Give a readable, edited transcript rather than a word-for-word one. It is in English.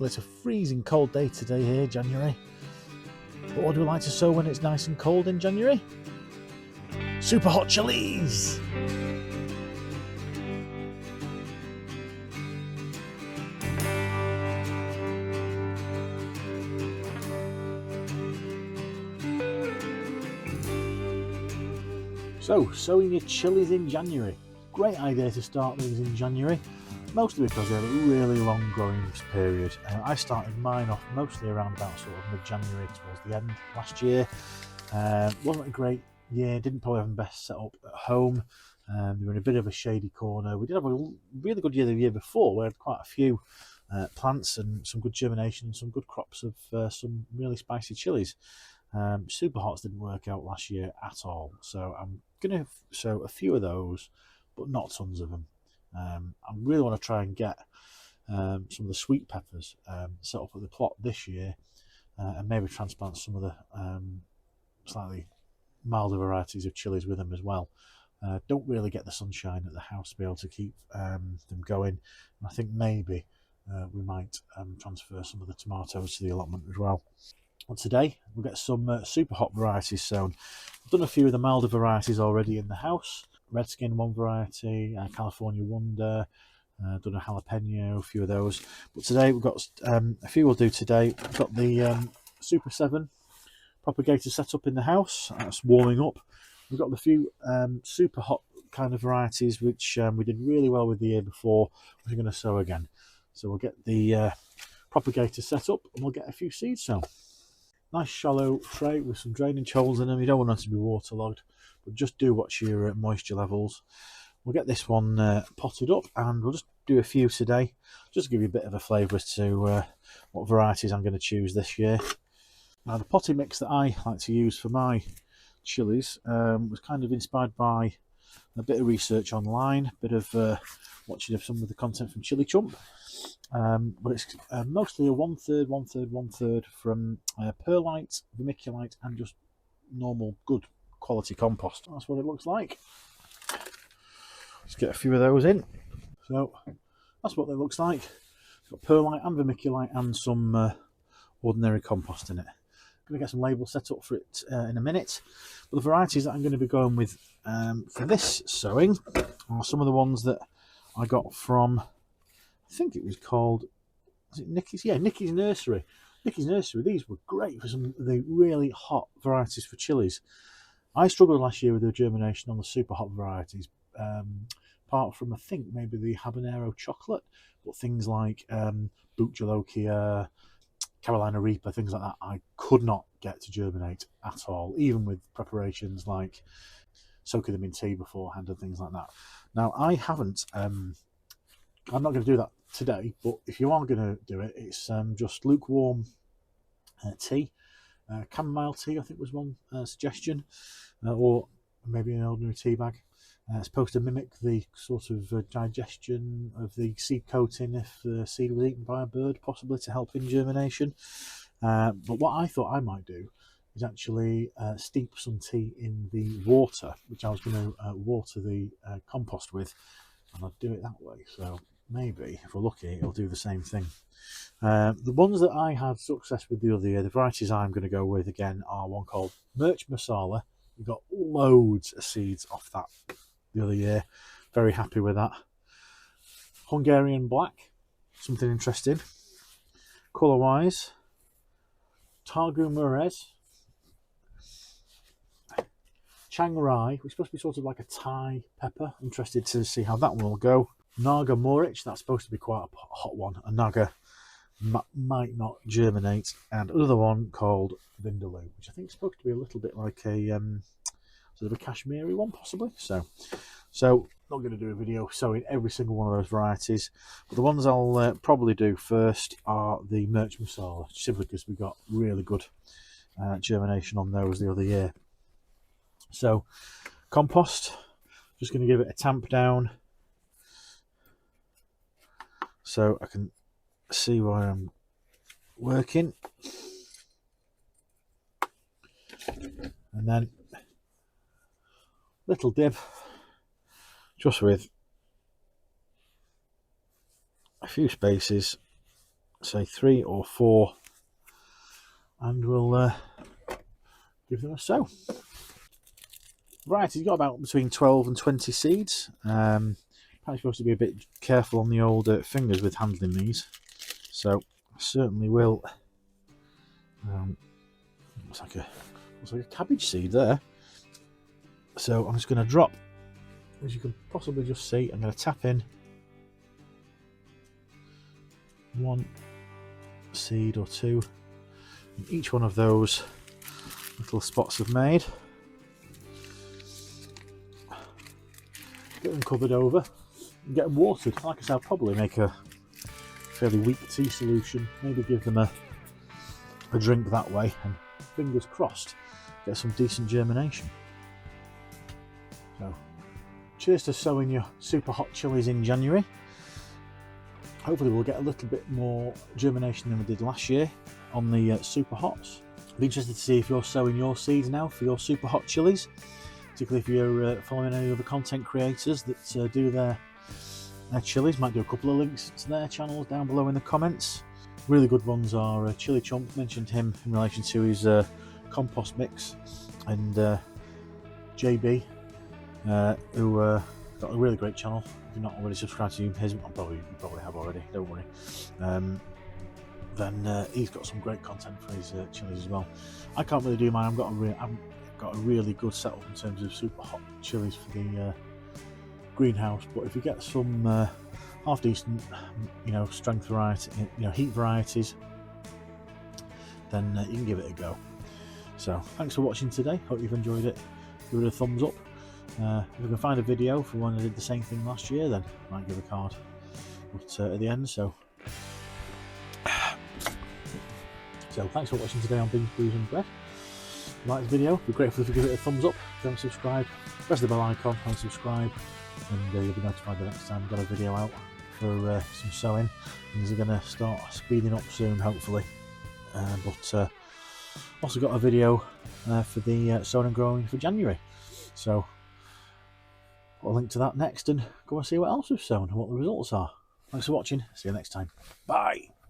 Well, it's a freezing cold day today here, January. But what do we like to sow when it's nice and cold in January? Super hot chilies! So, sowing your chilies in January. Great idea to start these in January, mostly because they have a really long growing period. I started mine off mostly around about sort of mid-January towards the end last year. Wasn't a great year, didn't probably have the best setup at home. They were in a bit of a shady corner. We did have a really good year the year before. We had quite a few plants and some good germination, some good crops of some really spicy chilies. Super hots didn't work out last year at all, so I'm going to sow a few of those, but not tons of them. I really want to try and get some of the sweet peppers set up at the plot this year, and maybe transplant some of the slightly milder varieties of chilies with them as well. Don't really get the sunshine at the house to be able to keep them going, and I think maybe we might transfer some of the tomatoes to the allotment as well. And today we'll get some super hot varieties sown. I've done a few of the milder varieties already in the house. Redskin one variety, California Wonder, done a jalapeno, a few of those. But today we've got a few we'll do today. We've got the Super 7 propagator set up in the house. That's warming up. We've got the few super hot kind of varieties which we did really well with the year before, which we're going to sow again. So we'll get the propagator set up and we'll get a few seeds sown. Nice shallow tray with some drainage holes in them. You don't want them to be waterlogged, but just do watch your moisture levels. We'll get this one potted up and we'll just do a few today, just to give you a bit of a flavour as to what varieties I'm going to choose this year. Now, the potting mix that I like to use for my chilies was kind of inspired by a bit of research online, a bit of watching of some of the content from Chili Chump. But it's mostly a 1/3, 1/3, 1/3 from perlite, vermiculite, and just normal good quality compost. That's what it looks like. Let's get a few of those in. So that's what it looks like. It's got perlite and vermiculite and some ordinary compost in it. I'm going to get some labels set up for it in a minute. But the varieties that I'm going to be going with for this sowing are some of the ones that I got from, I think it was called, was it Nicky's? Yeah, Nicky's Nursery. Nicky's Nursery, these were great for some of the really hot varieties for chilies. I struggled last year with the germination on the super hot varieties, apart from I think maybe the habanero chocolate, but things like Boot Jalokia, Carolina Reaper, things like that, I could not get to germinate at all, even with preparations like soaking them in tea beforehand and things like that. Now, I haven't, I'm not going to do that today, but if you are going to do it, it's just lukewarm tea. Chamomile tea, I think, was one suggestion, or maybe an ordinary tea bag. It's supposed to mimic the sort of digestion of the seed coating if the seed was eaten by a bird, possibly to help in germination. But what I thought I might do is actually steep some tea in the water, which I was going to water the compost with, and I'd do it that way. So maybe, if we're lucky, it'll do the same thing. The ones that I had success with the other year, the varieties I'm going to go with again are one called Merch Masala. We got loads of seeds off that the other year. Very happy with that. Hungarian Black, something interesting. Colour wise, Targu Murez, Chiang Rai, which is supposed to be sort of like a Thai pepper. Interested to see how that one will go. Naga Morich, that's supposed to be quite a hot one. A Naga might not germinate. And another one called Vindaloo, which I think is supposed to be a little bit like a sort of a Kashmiri one, possibly. So not going to do a video sowing every single one of those varieties, but the ones I'll probably do first are the Merch Masala, simply because we got really good germination on those the other year. So compost, just going to give it a tamp down so I can see where I'm working, and then little dib just with a few spaces say 3 or 4, and we'll give them a sow. Right, you've got about between 12 and 20 seeds. Probably supposed to be a bit careful on the old fingers with handling these, so I certainly will. Looks like a cabbage seed there. So I'm just going to drop, as you can possibly just see, I'm going to tap in 1 seed or 2 in each one of those little spots I've made. Get them covered over and get them watered. Like I said, I'll probably make a fairly weak tea solution, maybe give them a drink that way, and fingers crossed get some decent germination. So cheers to sowing your super hot chilies in January. Hopefully we'll get a little bit more germination than we did last year on the super hots. I'd be interested to see if you're sowing your seeds now for your super hot chilies, particularly if you're following any other content creators that do their chilies. Might do a couple of links to their channels down below in the comments. Really good ones are Chili Chump, mentioned him in relation to his compost mix, and JB, who got a really great channel. If you're not already subscribed to his, you probably have already, don't worry. Then he's got some great content for his chilies as well. I can't really do mine. I've got a really good setup in terms of super hot chilies for the greenhouse, but if you get some half decent, strength variety, heat varieties, then you can give it a go. So thanks for watching today. Hope you've enjoyed it. Give it a thumbs up. If I can find a video for when I did the same thing last year, then I might give a card at the end. So thanks for watching today on Beans, Brews and Bread. If you like this video, I'd be grateful if you give it a thumbs up. If you haven't subscribed, press the bell icon and subscribe, and you'll be notified the next time I've got a video out for some sowing. Things are going to start speeding up soon, hopefully. But also got a video for the sowing and growing for January. So I'll link to that next and go and see what else we've sown and what the results are. Thanks for watching. See you next time. Bye.